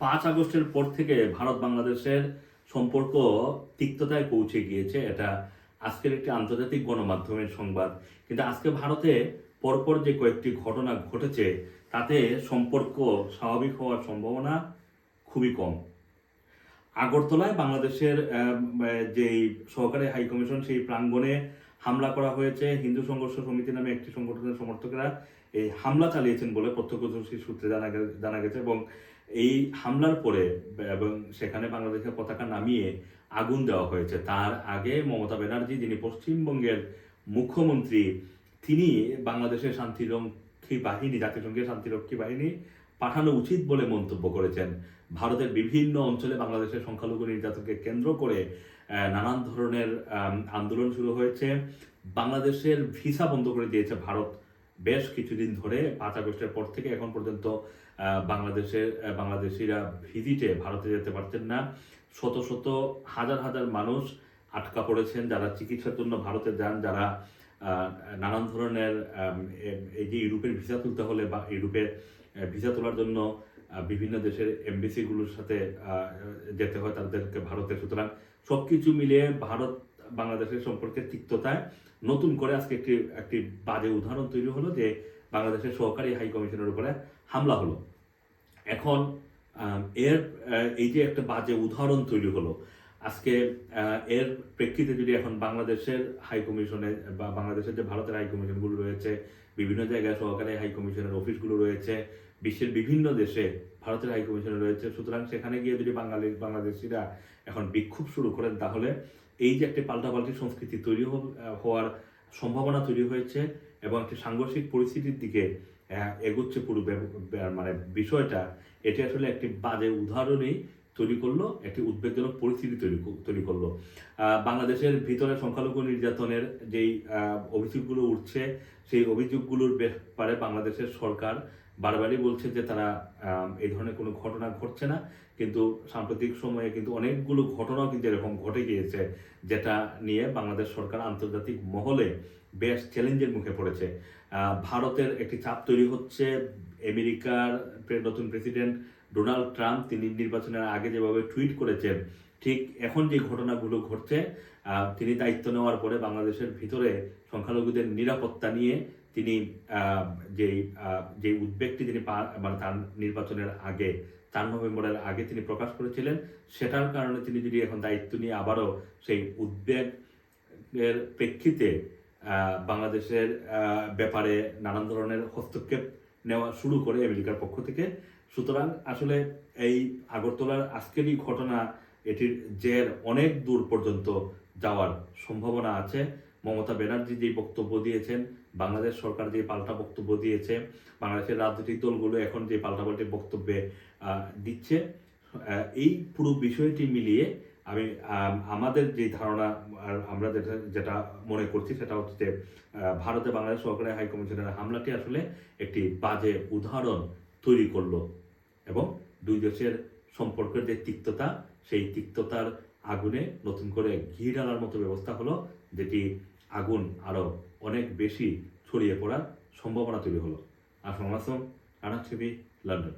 5 আগস্টের পর থেকে ভারত বাংলাদেশের সম্পর্ক তিক্ততায় পৌঁছে গিয়েছে। এটা আজকের একটি আন্তর্জাতিক গণমাধ্যমের সংবাদ। কিন্তু আজকে ভারতে পরপর যে কয়েকটি ঘটনা ঘটেছে তাতে সম্পর্ক স্বাভাবিক হওয়ার সম্ভাবনা খুবই কম। আগরতলায় বাংলাদেশের যেই সহকারী হাইকমিশন সেই প্রাঙ্গণে হামলা করা হয়েছে। হিন্দু সংঘর্ষ সমিতি নামে একটি সংগঠনের সমর্থকেরা এই হামলা চালিয়েছেন বলে প্রত্যক্ষদর্শী সূত্রে জানা গেছে এবং এই হামলার পরে এবং সেখানে বাংলাদেশের পতাকা নামিয়ে আগুন দেওয়া হয়েছে। তার আগে মমতা ব্যানার্জি, যিনি পশ্চিমবঙ্গের মুখ্যমন্ত্রী, তিনি বাংলাদেশের শান্তিরক্ষী বাহিনী, জাতিসংঘের শান্তিরক্ষী বাহিনী পাঠানো উচিত বলে মন্তব্য করেছেন। ভারতের বিভিন্ন অঞ্চলে বাংলাদেশের সংখ্যালঘু নির্যাতনকে কেন্দ্র করে নানান ধরনের আন্দোলন শুরু হয়েছে। বাংলাদেশের ভিসা বন্ধ করে দিয়েছে ভারত বেশ কিছুদিন ধরে। 5 আগস্টের পর থেকে এখন পর্যন্ত বাংলাদেশিরা ভিজিটে ভারতে যেতে পারছেন না। শত শত হাজার হাজার মানুষ আটকা পড়েছেন, যারা চিকিৎসার জন্য ভারতে যান, যারা নানান ধরনের এই যে ইউরোপের ভিসা তুলতে হলে বা ইউরোপের ভিসা তোলার জন্য বিভিন্ন দেশের এমবেসিগুলোর সাথে যেতে হয় তাদেরকে ভারতে। সুতরাং সব কিছু মিলিয়ে ভারত বাংলাদেশের সম্পর্কে তিক্ততায় নতুন করে আজকে একটি বাজে উদাহরণ তৈরি হলো যে বাংলাদেশের সহকারী হাই কমিশনের উপরে হামলা হলো। এখন এই যে একটা বাজে উদাহরণ তৈরি হলো আজকে, এর প্রেক্ষিতে যদি এখন বাংলাদেশের হাই কমিশনে বা বাংলাদেশের যে ভারতের হাই কমিশনগুলো রয়েছে, বিভিন্ন জায়গায় সহকারী হাই কমিশনের অফিসগুলো রয়েছে, বিশ্বের বিভিন্ন দেশে ভারতের হাই কমিশনে রয়েছে। সুতরাং সেখানে গিয়ে যদি বাংলাদেশিরা এখন বিক্ষোভ শুরু করেন তাহলে এই যে একটি পাল্টাপাল্টি সংস্কৃতি তৈরি হওয়ার সম্ভাবনা তৈরি হয়েছে এবং একটি সাংঘর্ষিক পরিস্থিতির দিকে এগোচ্ছে পুরো মানে বিষয়টা, এটি আসলে একটি বাজে উদাহরণই তৈরি করলো, একটি উদ্বেগজনক পরিস্থিতি তৈরি করলো। বাংলাদেশের ভিতরে সংখ্যালঘু নির্যাতনের যেই অভিযোগগুলো উঠছে, সেই অভিযোগগুলোর ব্যাপারে বাংলাদেশের সরকার বারবারই বলছে যে তারা এই ধরনের কোনো ঘটনা ঘটছে না, কিন্তু সাম্প্রতিক সময়ে কিন্তু অনেকগুলো ঘটনাও কিন্তু এরকম ঘটে গিয়েছে, যেটা নিয়ে বাংলাদেশ সরকার আন্তর্জাতিক মহলে বেশ চ্যালেঞ্জের মুখে পড়েছে। ভারতের একটি চাপ তৈরি হচ্ছে। আমেরিকার নতুন প্রেসিডেন্ট ডোনাল্ড ট্রাম্প, তিনি নির্বাচনের আগে যেভাবে টুইট করেছেন, ঠিক এখন যে ঘটনাগুলো ঘটছে, তিনি দায়িত্ব নেওয়ার পরে বাংলাদেশের ভিতরে সংখ্যালঘুদের নিরাপত্তা নিয়ে তিনি যে উদ্বেগটি তিনি মানে তার নির্বাচনের আগে 4 নভেম্বরের আগে তিনি প্রকাশ করেছিলেন, সেটার কারণে তিনি যদি এখন দায়িত্ব নিয়ে আবারও সেই উদ্বেগের প্রেক্ষিতে বাংলাদেশের ব্যাপারে নানান ধরনের হস্তক্ষেপ নেওয়া শুরু করে আমেরিকার পক্ষ থেকে। সুতরাং আসলে এই আগরতলার আজকেরই ঘটনা, এটির জের অনেক দূর পর্যন্ত যাওয়ার সম্ভাবনা আছে। মমতা ব্যানার্জি যে বক্তব্য দিয়েছেন, বাংলাদেশ সরকার যে পাল্টা বক্তব্য দিয়েছে, বাংলাদেশের রাজনৈতিক দলগুলো এখন যে পাল্টাপাল্টি বক্তব্যে দিচ্ছে, এই পুরো বিষয়টি মিলিয়ে আমাদের যে ধারণা, আমরা যেটা মনে করছি সেটা হচ্ছে যে ভারতে বাংলাদেশ সরকারের হাই কমিশনের হামলাটি আসলে একটি বাজে উদাহরণ তৈরি করলো এবং দুই দেশের সম্পর্কের যে তিক্ততা, সেই তিক্ততার আগুনে নতুন করে ঘি ঢালার মতো ব্যবস্থা হলো, যেটি আগুন আরও অনেক বেশি ছড়িয়ে পড়ার সম্ভাবনা তৈরি হলো। আসসালামু আলাইকুম, রানা টিভি, লন্ডন।